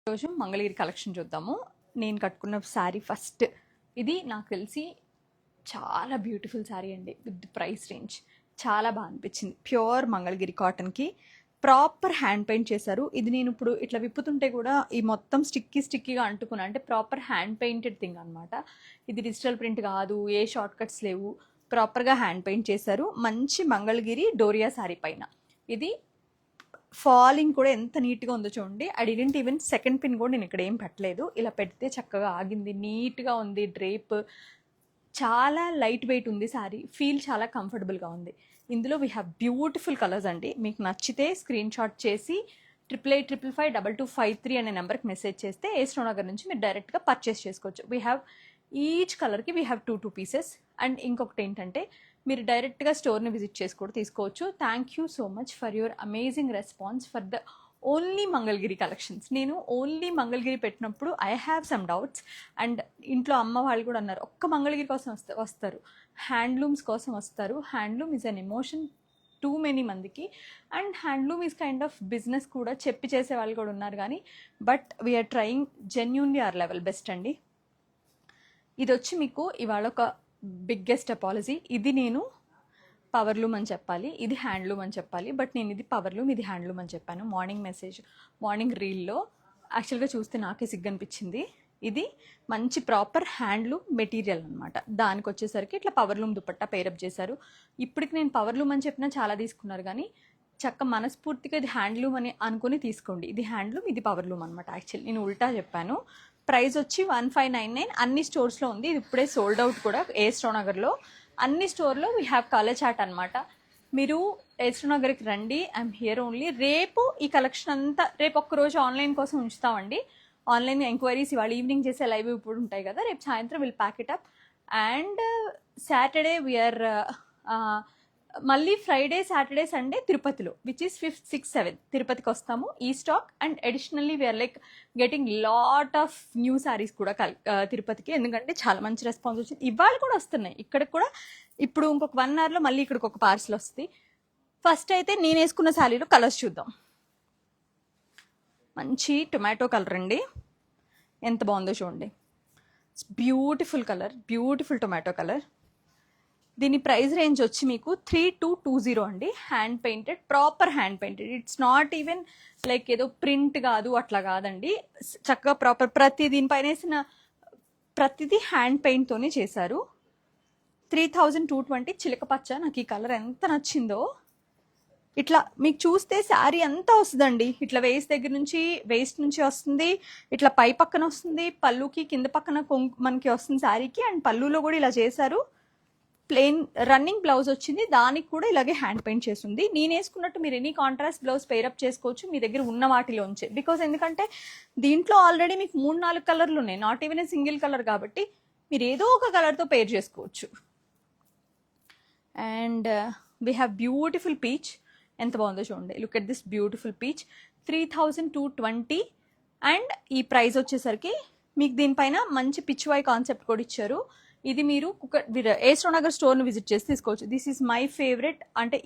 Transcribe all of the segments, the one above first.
రోజు మంగళగిరి కలెక్షన్ చూద్దాము. నేను కట్టుకున్న శారీ ఫస్ట్. ఇది నాకు తెలిసి చాలా బ్యూటిఫుల్ శారీ అండి. విత్ ప్రైస్ రేంజ్ చాలా బాగా అనిపించింది. ప్యూర్ మంగళగిరి కాటన్కి ప్రాపర్ హ్యాండ్ పెయింట్ చేశారు. ఇది నేను ఇప్పుడు ఇట్లా విప్పుతుంటే కూడా ఈ మొత్తం స్టిక్కీగా అంటుకున్నా, అంటే ప్రాపర్ హ్యాండ్ పెయింటెడ్ థింగ్ అనమాట. ఇది డిజిటల్ ప్రింట్ కాదు, ఏ షార్ట్ కట్స్ లేవు, ప్రాపర్గా హ్యాండ్ పెయింట్ చేశారు. మంచి మంగళగిరి డోరియా శారీ పైన ఇది ఫాలింగ్ కూడా ఎంత నీట్గా ఉందో చూడండి. I didn't even second pin కూడా నేను ఇక్కడ ఏం పెట్టలేదు. ఇలా పెడితే చక్కగా ఆగింది, నీట్గా ఉంది. డ్రేప్ చాలా లైట్ వెయిట్ ఉంది. శారీ ఫీల్ చాలా కంఫర్టబుల్గా ఉంది. ఇందులో వీ హ్యావ్ బ్యూటిఫుల్ కలర్స్ అండి. మీకు నచ్చితే స్క్రీన్ షాట్ చేసి 8855525253 అనే నెంబర్కి మెసేజ్ చేస్తే ఏస్ట్రో నగర్ నుంచి మీరు డైరెక్ట్గా పర్చేస్ చేసుకోవచ్చు. వీ హ్యావ్ ఈచ్ కలర్కి we have two pieces. And ఇంకొకటి ఏంటంటే మీరు డైరెక్ట్గా స్టోర్ని విజిట్ చేసి కూడా తీసుకోవచ్చు. Thank you so much for your amazing response for the only Mangalagiri collections. నేను ఓన్లీ మంగళగిరి పెట్టినప్పుడు I have some doubts. And ఇంట్లో అమ్మ వాళ్ళు కూడా అన్నారు, ఒక్క మంగళగిరి కోసం వస్తారు, హ్యాండ్లూమ్స్ కోసం వస్తారు. Handloom is an emotion to many మందికి. And handloom is kind of business కూడా, చెప్పి చేసే వాళ్ళు కూడా ఉన్నారు. కానీ but we're trying genuinely our level best అండి. ఇది వచ్చి మీకు ఇవాళ ఒక బిగ్గెస్ట్ అపాలజీ. ఇది నేను పవర్లూమ్ అని చెప్పాలి, ఇది హ్యాండ్లూమ్ అని చెప్పాలి. బట్ నేను ఇది పవర్లూమ్, ఇది హ్యాండ్లూమ్ అని చెప్పాను. మార్నింగ్ రీల్లో యాక్చువల్గా చూస్తే నాకే సిగ్గు అనిపించింది. ఇది మంచి ప్రాపర్ హ్యాండ్లూమ్ మెటీరియల్ అనమాట. దానికి వచ్చేసరికి ఇట్లా పవర్లూమ్ దుపట్టా పేరప్ చేశారు. ఇప్పటికి నేను పవర్లూమ్ అని చెప్పినా చాలా తీసుకున్నారు, కానీ చక్క మనస్ఫూర్తిగా ఇది హ్యాండ్లూమ్ అని అనుకుని తీసుకోండి. ఇది హ్యాండ్లూమ్, ఇది పవర్లూమ్ అనమాట. యాక్చువల్లీ నేను ఉల్టా చెప్పాను. ప్రైస్ వచ్చి 1599 అన్ని స్టోర్స్లో ఉంది. ఇది ఇప్పుడే సోల్డ్ అవుట్ కూడా. ఏస్ట్రో నగర్లో అన్ని స్టోర్లో వీ హ్యావ్ కలర్ చాట్ అనమాట. మీరు ఏస్ట్రో నగర్కి రండి. I'm here only. రేపు ఈ కలెక్షన్ అంతా రేపు ఒక్కరోజు ఆన్లైన్ కోసం ఉంచుతామండి. ఆన్లైన్ ఎంక్వైరీస్ ఇవాళ ఈవినింగ్ చేసే లైవ్ ఇప్పుడు ఉంటాయి కదా, రేపు సాయంత్రం will pack it up. And Saturday we're మళ్ళీ ఫ్రైడే, సాటర్డే, సండే తిరుపతిలో, which is 5th, 6th, 7th తిరుపతికి వస్తాము. ఈ stock and additionally we're like getting lot of new saris కూడా తిరుపతికి, ఎందుకంటే చాలా మంచి రెస్పాన్స్ వచ్చింది. ఇవాళ కూడా వస్తున్నాయి ఇక్కడికి కూడా. ఇప్పుడు ఇంకొక 1 hourలో మళ్ళీ ఇక్కడికి ఒక పార్సల్ వస్తుంది. ఫస్ట్ అయితే నేను వేసుకున్న శారీలో కలర్స్ చూద్దాం. మంచి టొమాటో కలర్ అండి, ఎంత బాగుందో చూడండి. Beautiful colour, beautiful tomato colour. దీని ప్రైస్ రేంజ్ వచ్చి మీకు 3220 అండి. Hand painted, proper hand painted. It's not even like ఏదో ప్రింట్ కాదు, అట్లా కాదండి. చక్కగా ప్రాపర్ దీనిపైన వేసిన ప్రతిదీ హ్యాండ్ పెయింట్తోనే చేశారు. 3220 చిలక పచ్చ. నాకు ఈ కలర్ ఎంత నచ్చిందో. ఇట్లా మీకు చూస్తే శారీ అంతా వస్తుందండి. ఇట్లా వేస్ట్ నుంచి వస్తుంది, ఇట్లా పై పక్కన వస్తుంది, పళ్ళుకి కింద పక్కన మనకి వస్తుంది శారీకి. అండ్ పళ్ళులో కూడా ఇలా చేశారు. ప్లెయిన్ రన్నింగ్ బ్లౌజ్ వచ్చింది, దానికి కూడా ఇలాగే హ్యాండ్ పెయింట్ చేస్తుంది. నేను వేసుకున్నట్టు మీరు ఎనీ కాంట్రాస్ట్ బ్లౌజ్ పేరప్ చేసుకోవచ్చు మీ దగ్గర ఉన్న వాటిలోంచే. బికాజ్ ఎందుకంటే దీంట్లో ఆల్రెడీ మీకు 3-4 కలర్లు ఉన్నాయి, not even a single colour, కాబట్టి మీరు ఏదో ఒక కలర్తో పేర్ చేసుకోవచ్చు. And we have beautiful peach. ఎంత బాగుందో చూడండి. Look at this beautiful peach. 3220. And ఈ ప్రైస్ వచ్చేసరికి మీకు దీనిపైన మంచి పిచ్వాయ్ కాన్సెప్ట్ కూడా ఇచ్చారు. ఇది మీరు ఏస్ట్రో నగర్ స్టోర్ని విజిట్ చేసి తీసుకోవచ్చు. This is my favourite. అంటే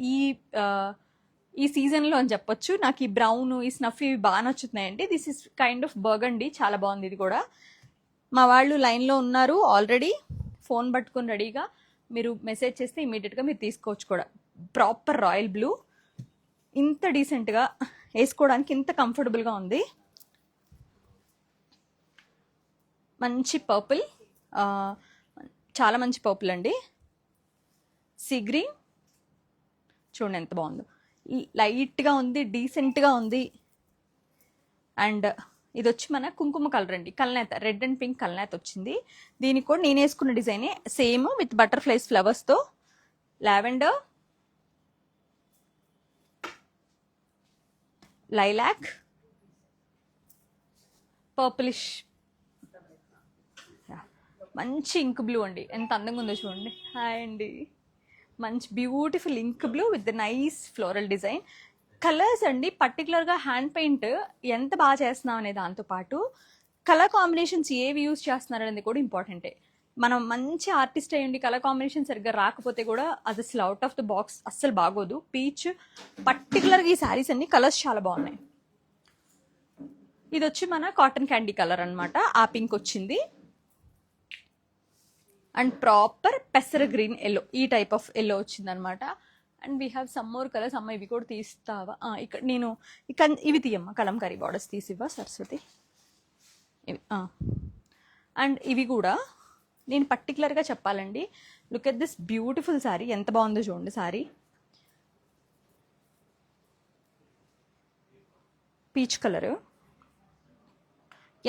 ఈ సీజన్లో అని చెప్పొచ్చు. నాకు ఈ బ్రౌన్, ఈ స్నఫీ బాగా నచ్చుతున్నాయండి. This is kind of burgundy, చాలా బాగుంది. ఇది కూడా మా వాళ్ళు లైన్లో ఉన్నారు ఆల్రెడీ, ఫోన్ పట్టుకొని రెడీగా. మీరు మెసేజ్ చేస్తే ఇమీడియట్గా మీరు తీసుకోవచ్చు కూడా. ప్రాపర్ రాయల్ బ్లూ, ఇంత డీసెంట్గా వేసుకోవడానికి ఇంత కంఫర్టబుల్గా ఉంది. మంచి పర్పుల్, చాలా మంచి పర్పుల్ అండి. సీ గ్రీన్ చూడండి ఎంత బాగుందో. లైట్గా ఉంది, డీసెంట్గా ఉంది. అండ్ ఇది వచ్చి మన కుంకుమ కలర్ అండి, కల్నేత, రెడ్ అండ్ పింక్ కల్నేత వచ్చింది. దీనికి కూడా నేను వేసుకున్న డిజైనే సేమ్ విత్ బటర్ఫ్లైస్ ఫ్లవర్స్తో. లావెండర్, లైలాక్, పర్పులిష్, మంచి ఇంక్ బ్లూ అండి. ఎంత అందంగా ఉందో చూడండి. హాయ్ అండి. మంచి beautiful ink blue with nice floral design. Colours అండి పర్టికులర్గా హ్యాండ్ పెయింట్ ఎంత బాగా చేస్తున్నాం అనే దాంతోపాటు కలర్ కాంబినేషన్స్ ఏవి యూజ్ చేస్తున్నారు అనేది కూడా ఇంపార్టెంటే. మనం మంచి ఆర్టిస్ట్ అయ్యండి, కలర్ కాంబినేషన్ సరిగ్గా రాకపోతే కూడా అది అసలు అవుట్ ఆఫ్ ద బాక్స్ అస్సలు బాగోదు. పీచ్ పర్టికులర్గా ఈ శారీస్ అన్ని కలర్స్ చాలా బాగున్నాయి. ఇది వచ్చి మన కాటన్ క్యాండీ కలర్ అన్నమాట. ఆ పింక్ వచ్చింది. అండ్ ప్రాపర్ పెసర గ్రీన్ ఎల్లో, ఈ టైప్ ఆఫ్ ఎల్లో వచ్చిందనమాట. And we have some more colours. అమ్మ ఇవి కూడా తీస్తావా? ఇక్కడ నేను ఇవి తీయమ్మా, కలంకారీ బార్డర్స్ తీసివ్వా సరస్వతి. ఇవి అండ్ ఇవి కూడా నేను పర్టికులర్గా చెప్పాలండి. Look at this beautiful sari, ఎంత బాగుందో చూడండి శారీ. పీచ్ కలరు,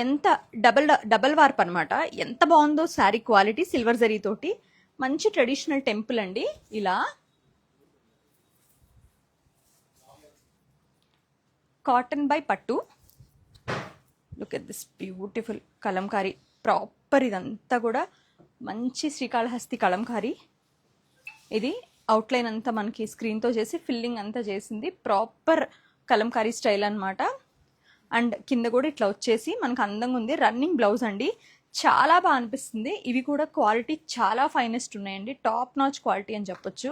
ఎంత డబల్ వార్ప్ అనమాట. ఎంత బాగుందో శారీ క్వాలిటీ. సిల్వర్ జరీ తోటి మంచి ట్రెడిషనల్ టెంపుల్ అండి. ఇలా కాటన్ బై పట్టు. Look at this beautiful Kalamkari proper. ఇదంతా కూడా మంచి శ్రీకాళహస్తి కలంకారీ. ఇది అవుట్లైన్ అంతా మనకి స్క్రీన్తో చేసి ఫిల్లింగ్ అంతా చేసింది. ప్రాపర్ కలంకారీ స్టైల్ అనమాట. అండ్ కింద కూడా ఇట్లా వచ్చేసి మనకు అందంగా ఉంది. రన్నింగ్ బ్లౌజ్ అండి, చాలా బాగా అనిపిస్తుంది. ఇవి కూడా క్వాలిటీ చాలా ఫైనెస్ట్ ఉన్నాయండి, టాప్ నాచ్ క్వాలిటీ అని చెప్పొచ్చు.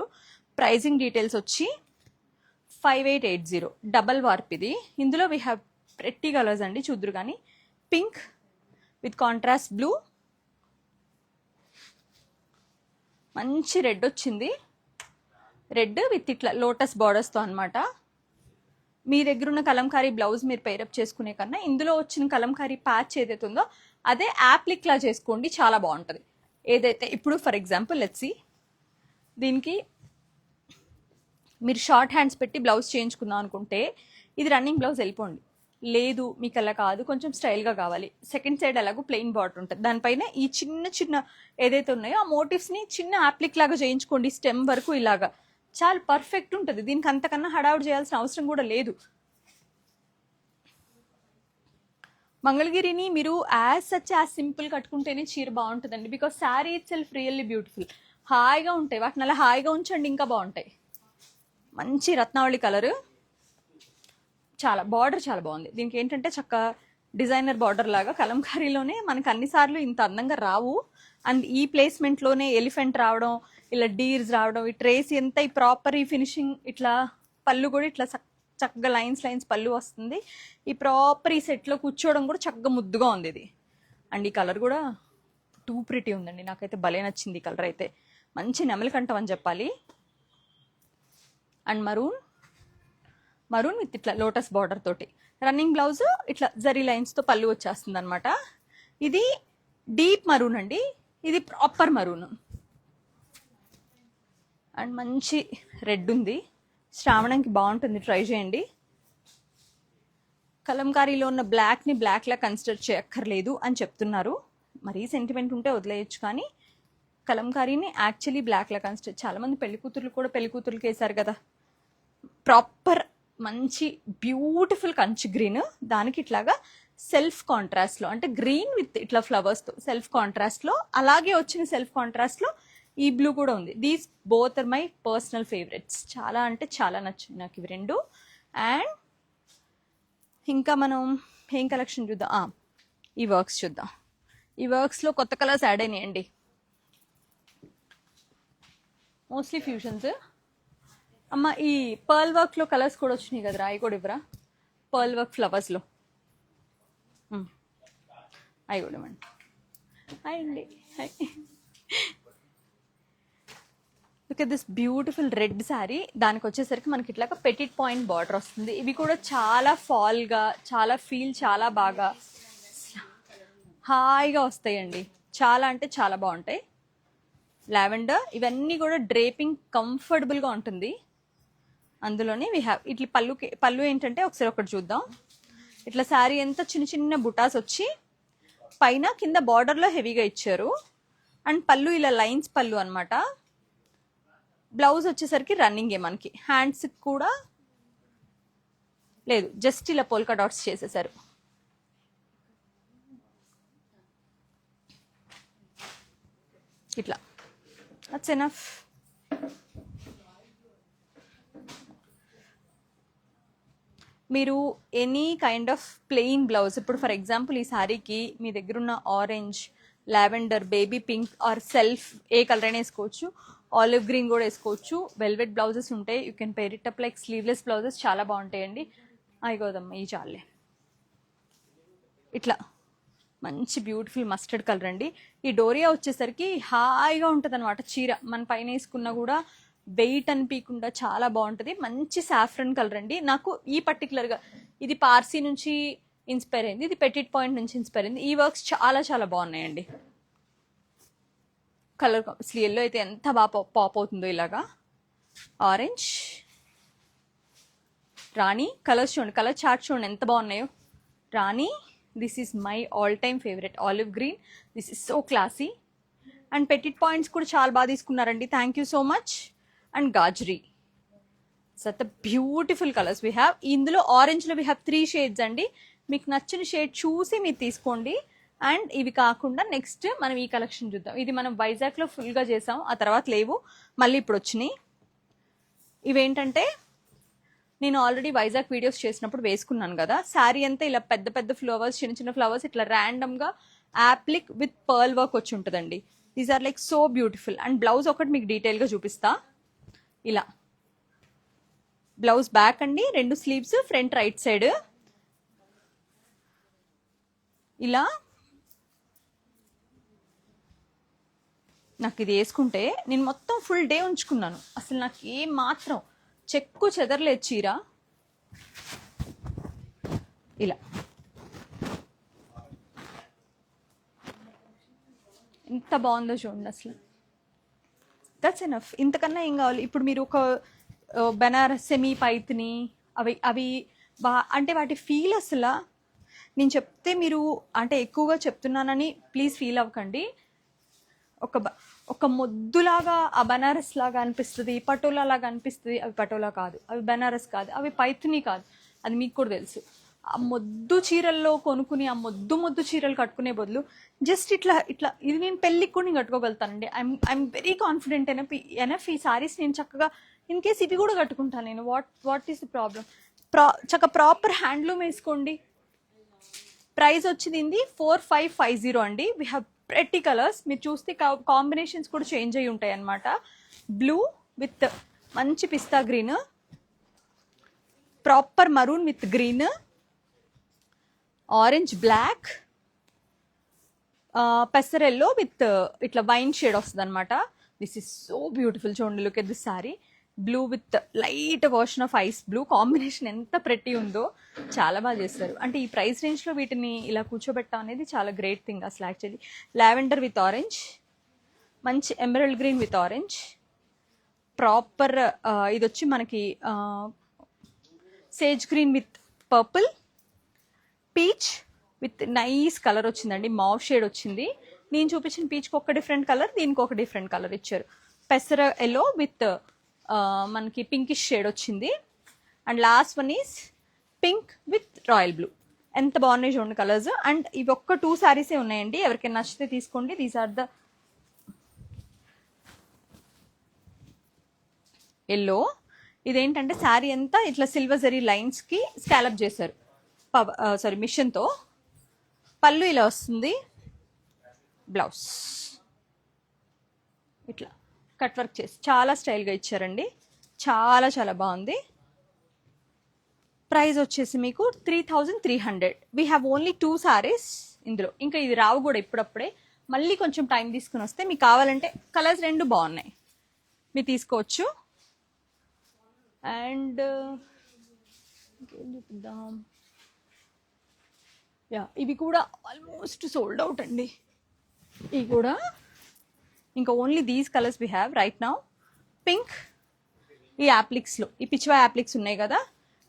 ప్రైజింగ్ డీటెయిల్స్ వచ్చి 5880 డబల్ వార్ప్ ఇది. ఇందులో వీ హ్యావ్ ప్రెట్టి కలర్స్ అండి, చూద్దరు కానీ. పింక్ విత్ కాంట్రాస్ట్ బ్లూ, మంచి రెడ్ వచ్చింది. రెడ్ విత్ ఇట్లా లోటస్ బార్డర్స్తో అనమాట. మీ దగ్గర ఉన్న కలంకారీ బ్లౌజ్ మీరు పేరప్ చేసుకునే కన్నా ఇందులో వచ్చిన కలంకారీ ప్యాచ్ ఏదైతే ఉందో అదే యాప్లిక్లా చేసుకోండి, చాలా బాగుంటుంది. ఏదైతే ఇప్పుడు ఫర్ ఎగ్జాంపుల్ లెట్స్ సీ, దీనికి మీరు షార్ట్ హ్యాండ్స్ పెట్టి బ్లౌజ్ చేయించుకుందాం అనుకుంటే ఇది రన్నింగ్ బ్లౌజ్ వెళ్ళిపోండి. లేదు మీకు అలా కాదు, కొంచెం స్టైల్గా కావాలి, సెకండ్ సైడ్ అలాగూ ప్లెయిన్ బార్డర్ ఉంటుంది, దానిపైన ఈ చిన్న చిన్న ఏదైతే ఉన్నాయో ఆ మోటివ్స్ని చిన్న యాప్లిక్ లాగా చేయించుకోండి, స్టెమ్ వరకు ఇలాగా. చాలా పర్ఫెక్ట్ ఉంటుంది. దీనికి అంతకన్నా హడావుడ్ చేయాల్సిన అవసరం కూడా లేదు. మంగళగిరిని మీరు యాజ్ సచ్ యాజ్ సింపుల్ కట్టుకుంటేనే చీర బాగుంటుందండి. Because sari it self really beautiful. హాయిగా ఉంటాయి, వాటిని అలా హాయిగా ఉంచండి ఇంకా బాగుంటాయి. మంచి రత్నావళి కలరు, చాలా బార్డర్ చాలా బాగుంది. దీనికి ఏంటంటే చక్క డిజైనర్ బార్డర్ లాగా కలంకారీలోనే మనకు అన్నిసార్లు ఇంత అందంగా రావు. అండ్ ఈ ప్లేస్మెంట్లోనే ఎలిఫెంట్ రావడం, ఇలా డీర్స్ రావడం, ఈ ట్రేస్ ఎంత ఈ ప్రాపర్ ఈ ఫినిషింగ్, ఇట్లా పళ్ళు కూడా ఇట్లా చక్కగా లైన్స్ పళ్ళు వస్తుంది. ఈ ప్రాపర్ ఈ సెట్లో కూర్చోవడం కూడా చక్కగా ముద్దుగా ఉంది ఇది. అండ్ ఈ కలర్ కూడా టూ ప్రిటీ ఉందండి, నాకైతే భలే నచ్చింది ఈ కలర్ అయితే. మంచి నెమలికంఠం అని చెప్పాలి. అండ్ మరూన్ విత్ ఇట్లా లోటస్ బార్డర్ తోటి రన్నింగ్ బ్లౌజ్, ఇట్లా జరీ లైన్స్తో పళ్ళు వచ్చేస్తుంది అనమాట. ఇది డీప్ మరూన్ అండి, ఇది ప్రాపర్ మరూన్. అండ్ మంచి రెడ్ ఉంది, శ్రావణంకి బాగుంటుంది, ట్రై చేయండి. కలంకారీలో ఉన్న బ్లాక్ని బ్లాక్లా కన్సిడర్ చేయక్కర్లేదు అని చెప్తున్నారు. మరీ సెంటిమెంట్ ఉంటే వదిలేయచ్చు, కానీ కలంకారీని యాక్చువల్లీ బ్లాక్లా కన్సిడర్. చాలామంది పెళ్లికూతుర్లు కూడా పెళ్లికూతుర్లకి వేశారు కదా. ప్రాపర్ మంచి బ్యూటిఫుల్ కంచి గ్రీన్, దానికి ఇట్లాగా సెల్ఫ్ కాంట్రాస్ట్లో, అంటే గ్రీన్ విత్ ఇట్లా ఫ్లవర్స్తో సెల్ఫ్ కాంట్రాస్ట్లో, అలాగే వచ్చిన సెల్ఫ్ కాంట్రాస్ట్లో ఈ బ్లూ కూడా ఉంది. These both are my personal favourites. చాలా అంటే చాలా నచ్చింది నాకు ఇవి రెండు. అండ్ ఇంకా మనం ఏం కలెక్షన్ చూద్దాం, ఈ వర్క్స్ చూద్దాం. ఈ వర్క్స్లో కొత్త కలర్స్ యాడ్ అయినాయండి, మోస్ట్లీ ఫ్యూజన్స్. అమ్మ ఈ పర్ల్ వర్క్లో కలర్స్ కూడా వచ్చినాయి కదరా, అవి కూడా ఇవ్వరా? పర్ల్ వర్క్ ఫ్లవర్స్లో అవి కూడా ఇవ్వండి. హాయ్ అండి, hi. Look at this beautiful red sari. దానికి వచ్చేసరికి మనకి ఇట్లాగా పెటిట్ పాయింట్ బార్డర్ వస్తుంది. ఇవి కూడా చాలా ఫాల్గా, చాలా ఫీల్, చాలా బాగా హాయిగా వస్తాయండి. చాలా అంటే చాలా బాగుంటాయి. లావెండర్, ఇవన్నీ కూడా డ్రేపింగ్ కంఫర్టబుల్గా ఉంటుంది. అందులోనే వీ హ్యావ్ ఇట్లా పళ్ళు ఏంటంటే ఒకసారి ఒకటి చూద్దాం. ఇట్లా శారీ ఎంత చిన్న చిన్న బుటాస్ వచ్చి పైన కింద బార్డర్లో హెవీగా ఇచ్చారు. అండ్ పళ్ళు ఇలా లైన్స్ పళ్ళు అనమాట. బ్లౌజ్ వచ్చేసరికి రన్నింగే, మనకి హ్యాండ్స్ కూడా లేదు, జస్ట్ ఇలా పోల్కా డాట్స్ చేసేసారు. ఇట్లా దట్స్ ఎనఫ్. మీరు any kind of plain blouse, ఇప్పుడు ఫర్ ఎగ్జాంపుల్ ఈ శారీకి మీ దగ్గర ఉన్న orange, lavender, baby pink are self A colour అయినా వేసుకోవచ్చు, ఆలివ్ గ్రీన్ కూడా వేసుకోవచ్చు. వెల్వెట్ బ్లౌజెస్ ఉంటాయి, you can pair it up like sleeveless blouses, చాలా బాగుంటాయండి. అయిపోదమ్మా ఈ చాలే. ఇట్లా మంచి బ్యూటిఫుల్ మస్టర్డ్ కలర్ అండి. ఈ డోరియా వచ్చేసరికి హాయిగా ఉంటుంది అనమాట. చీర మన పైన వేసుకున్నా కూడా వెయిట్ అనిపించకుండా చాలా బాగుంటుంది. మంచి సాఫ్రన్ కలర్ అండి. నాకు ఈ పర్టికులర్గా ఇది పార్సీ నుంచి ఇన్స్పైర్ అయింది, ఇది పెటిట్ పాయింట్ నుంచి ఇన్స్పైర్ అయింది. ఈ వర్క్స్ చాలా చాలా బాగున్నాయండి. కలర్ స్లీవ్లో అయితే ఎంత బాగా పాప్ అవుతుందో ఇలాగా. ఆరెంజ్, రాణి కలర్స్ చూడండి, కలర్ చార్ట్ చూడండి ఎంత బాగున్నాయో. Rani, this is my all time favourite olive green. This is so classy. And petit points కూడా చాలా బాగా తీసుకున్నారండి. Thank you so much. And గాజరీ, so the beautiful colours we have. ఇందులో ఆరెంజ్లో వీ హ్యావ్ 3 షేడ్స్ అండి. మీకు నచ్చిన షేడ్ చూసి మీరు తీసుకోండి. అండ్ ఇవి కాకుండా నెక్స్ట్ మనం ఈ కలెక్షన్ చూద్దాం. ఇది మనం వైజాగ్లో ఫుల్గా చేసాం, ఆ తర్వాత లేవు, మళ్ళీ ఇప్పుడు వచ్చినాయి. ఇవేంటంటే నేను ఆల్రెడీ వైజాగ్ వీడియోస్ చేసినప్పుడు వేసుకున్నాను కదా. శారీ అంతా ఇలా పెద్ద పెద్ద ఫ్లవర్స్, చిన్న చిన్న ఫ్లవర్స్ ఇట్లా ర్యాండమ్గా యాప్లిక్ విత్ పర్ల్ వర్క్ వచ్చి ఉంటుందండి. These are like so beautiful. And blouse ఒకటి మీకు డీటెయిల్గా చూపిస్తా. ఇలా బ్లౌజ్ బ్యాక్ అండి, 2 స్లీవ్స్, ఫ్రంట్ రైట్ సైడ్ ఇలా. నాకు ఇది వేసుకుంటే నేను మొత్తం ఫుల్ డే ఉంచుకున్నాను, అసలు నాకు ఏం మాత్రం చెక్కు చెదరలేదు చీర. ఇలా ఎంత బాగుందో చూడండి అసలు. That's enough. ఇంతకన్నా ఏం కావాలి. ఇప్పుడు మీరు ఒక బెనారస్ సెమీ పైత్ని అవి అవి అంటే వాటి ఫీల్ అసలు నేను చెప్తే మీరు అంటే ఎక్కువగా చెప్తున్నానని ప్లీజ్ ఫీల్ అవ్వకండి. ఒక మొద్దులాగా ఆ బనారస్ లాగా అనిపిస్తుంది, పటోలా లాగా అనిపిస్తుంది. అవి పటోలా కాదు, అవి బనారస్ కాదు, అవి పైథిని కాదు, అది మీకు కూడా తెలుసు. ఆ మొద్దు చీరల్లో కొనుక్కుని ఆ మొద్దు చీరలు కట్టుకునే బదులు జస్ట్ ఇట్లా ఇట్లా ఇది నేను పెళ్ళికి కూడా నేను కట్టుకోగలుగుతానండి. I'm very confident enough. ఈ సారీస్ నేను చక్కగా ఇన్ కేస్ ఇవి కూడా కట్టుకుంటాను నేను. What is the problem? చక్కగా ప్రాపర్ హ్యాండ్లూమ్ వేసుకోండి. ప్రైస్ వచ్చింది 4550 అండి. We have pretty colours. మీరు చూస్తే కాంబినేషన్స్ కూడా చేంజ్ అయ్యి ఉంటాయి అన్నమాట. బ్లూ విత్ మంచి pista green, proper maroon with green, orange black, పెసరెల్లో విత్ ఇట్లా వైన్ షేడ్ వస్తుంది అనమాట. This is so beautiful. చూడండి, look at this sari. Blue with light version of ice blue combination ఎంత ప్రెట్టి ఉందో. చాలా బాగా చేస్తారు. అంటే ఈ ప్రైస్ రేంజ్లో వీటిని ఇలా కూర్చోబెట్టడం అనేది చాలా గ్రేట్ థింగ్ అసలు యాక్చువల్లీ. లావెండర్ విత్ ఆరెంజ్, మంచి emerald green with orange, proper ఇది వచ్చి మనకి sage green with purple, peach with nice colour వచ్చిందండి. మావ్ షేడ్ వచ్చింది. నేను చూపించిన పీచ్కి ఒక డిఫరెంట్ కలర్, దీనికి ఒక డిఫరెంట్ కలర్ ఇచ్చారు. పెసర ఎల్లో విత్ మనకి పింకిష్ షేడ్ వచ్చింది. And last one is pink with royal blue. ఎంత బాగున్నాయి చూడండి కలర్స్. అండ్ ఇవి ఒక్క 2 శారీసే ఉన్నాయండి, ఎవరికైనా నచ్చితే తీసుకోండి. These are the yellow. ఇదేంటంటే శారీ అంతా ఇట్లా సిల్వర్ జరీ లైన్స్కి స్కాలప్ చేశారు మిషన్తో. పళ్ళు ఇలా వస్తుంది, బ్లౌజ్ ఇట్లా కట్ వర్క్ చేసి చాలా స్టైల్గా ఇచ్చారండి. చాలా చాలా బాగుంది. ప్రైస్ వచ్చేసి మీకు 3300. వీ హ్యావ్ ఓన్లీ 2 సారీస్ ఇందులో. ఇంకా ఇది రావు కూడా ఇప్పుడప్పుడే, మళ్ళీ కొంచెం టైం తీసుకుని వస్తే మీకు కావాలంటే కలర్స్ 2 బాగున్నాయి, మీరు తీసుకోవచ్చు. అండ్ ఇంకేం చూపిద్దాం. యా, ఇవి కూడా ఆల్మోస్ట్ సోల్డ్ అవుట్ అండి. ఇవి కూడా ఇంకా only these colours we have right now. Pink, ఈ యాప్లిక్స్లో ఈ పిచ్వా యాప్లిక్స్ ఉన్నాయి కదా,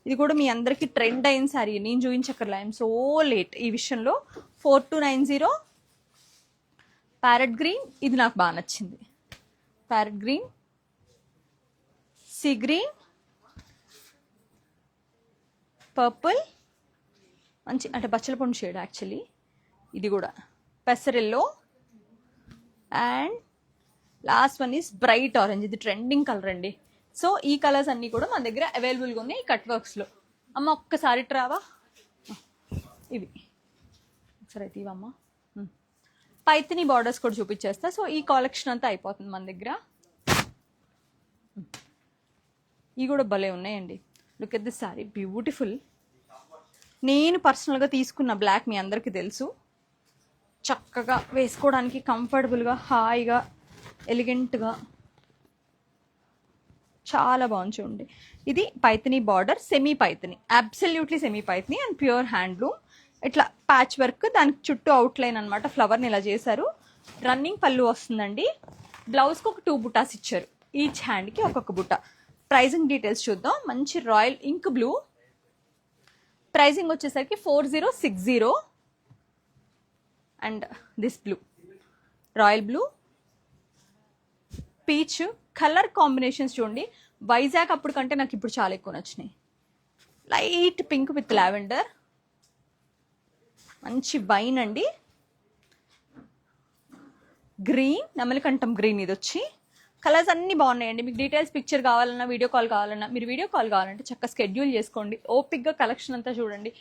ఇది కూడా మీ అందరికీ ట్రెండ్ అయిన సారీ. నేను చూపించక్కర్లే, ఐఎమ్ సో లేట్ ఈ విషయంలో. 4290. ప్యారెట్ గ్రీన్, ఇది నాకు బాగా నచ్చింది. Parrot green, sea green, purple, మంచి అంటే బచ్చల పండు షేడ్ యాక్చువల్లీ. ఇది కూడా పెసరెల్లో. And last one is bright orange. ఇది ట్రెండింగ్ కలర్ అండి. సో ఈ కలర్స్ అన్నీ కూడా మన దగ్గర అవైలబుల్గా ఉన్నాయి ఈ కట్ వర్క్స్లో. అమ్మ ఒక్కసారి ట్రావా, ఇవి ఒకసారి అయితే ఇవమ్మ. పైథిని బార్డర్స్ కూడా చూపించేస్తా. సో ఈ కలెక్షన్ అంతా అయిపోతుంది మన దగ్గర. ఇవి కూడా భలే ఉన్నాయండి. Look at this sorry, beautiful. నేను పర్సనల్గా తీసుకున్న బ్లాక్ మీ అందరికీ తెలుసు. చక్కగా వేసుకోవడానికి కంఫర్టబుల్గా, హాయిగా, ఎలిగెంట్గా చాలా బాగుంది చూడండి. ఇది Paithani border, semi Paithani, absolutely semi Paithani and pure handloom. ఇట్లా ప్యాచ్ వర్క్, దానికి చుట్టూ అవుట్లైన్ అనమాట, ఫ్లవర్ని ఇలా చేశారు. రన్నింగ్ పళ్ళు వస్తుందండి. బ్లౌజ్కి ఒక 2 బుటాస్ ఇచ్చారు, ఈచ్ హ్యాండ్కి ఒక్కొక్క బుట్ట. ప్రైజింగ్ డీటెయిల్స్ చూద్దాం. మంచి రాయల్ ఇంక్ బ్లూ, ప్రైజింగ్ వచ్చేసరికి 4060. And this blue, royal blue, peach colour combinations చూడండి. వైజాగ్ అప్పుడు కంటే నాకు ఇప్పుడు చాలా ఎక్కువ నచ్చినాయి. లైట్ పింక్ విత్ లావెండర్, మంచి వైన్ అండి, గ్రీన్, నెమలికంఠం గ్రీన్. ఇది వచ్చి కలర్స్ అన్నీ బాగున్నాయండి. మీకు డీటెయిల్స్ పిక్చర్ కావాలన్నా, వీడియో కాల్ కావాలన్నా, మీరు వీడియో కాల్ కావాలంటే చక్కగా స్కెడ్యూల్ చేసుకోండి. ఓపిక్గా కలెక్షన్ అంతా చూడండి,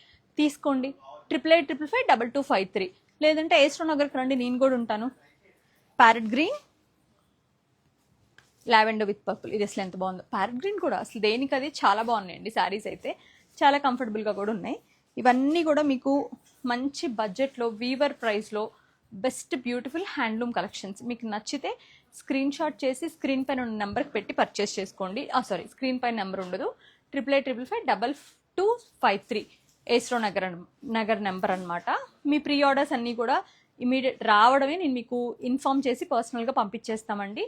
తీసుకోండి. 8855525253. లేదంటే ఏస్ట్రో నగర్కి రండి, నేను కూడా ఉంటాను. Parrot green, lavender with purple. ఇది అసలు ఎంత బాగుందో. ప్యారెట్ గ్రీన్ కూడా అసలు దేనికి అది చాలా బాగున్నాయండి. శారీస్ అయితే చాలా కంఫర్టబుల్గా కూడా ఉన్నాయి. ఇవన్నీ కూడా మీకు మంచి బడ్జెట్లో, వీవర్ ప్రైస్లో బెస్ట్ బ్యూటిఫుల్ హ్యాండ్లూమ్ కలెక్షన్స్. మీకు నచ్చితే స్క్రీన్ షాట్ చేసి స్క్రీన్ పైన ఉన్న నెంబర్కి పెట్టి పర్చేస్ చేసుకోండి. సారీ, స్క్రీన్ పైన నెంబర్ ఉండదు. 8855525253 ఏస్ట్రో నగర్ నెంబర్ అనమాట. మీ ప్రీ ఆర్డర్స్ అన్నీ కూడా ఇమీడియట్ రావడమే నేను మీకు ఇన్ఫామ్ చేసి పర్సనల్గా పంపించేస్తామండి.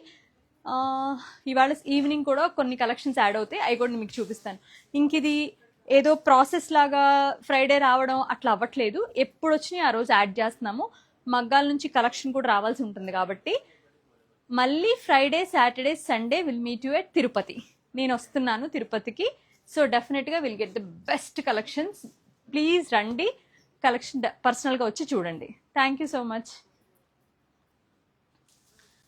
ఇవాళ ఈవినింగ్ కూడా కొన్ని కలెక్షన్స్ యాడ్ అవుతాయి, అవి కూడా మీకు చూపిస్తాను. ఇంక ఇది ఏదో ప్రాసెస్ లాగా ఫ్రైడే రావడం అట్లా అవ్వట్లేదు. ఎప్పుడు వచ్చినాయి ఆ రోజు యాడ్ చేస్తున్నాము. మగ్గాల నుంచి కలెక్షన్ కూడా రావాల్సి ఉంటుంది కాబట్టి మళ్ళీ Friday, Saturday, Sunday will meet you at Tirupati. నేను వస్తున్నాను తిరుపతికి. సో డెఫినెట్గా will get the best collections. Please రండి, కలెక్షన్ పర్సనల్గా వచ్చి చూడండి. Thank you so much.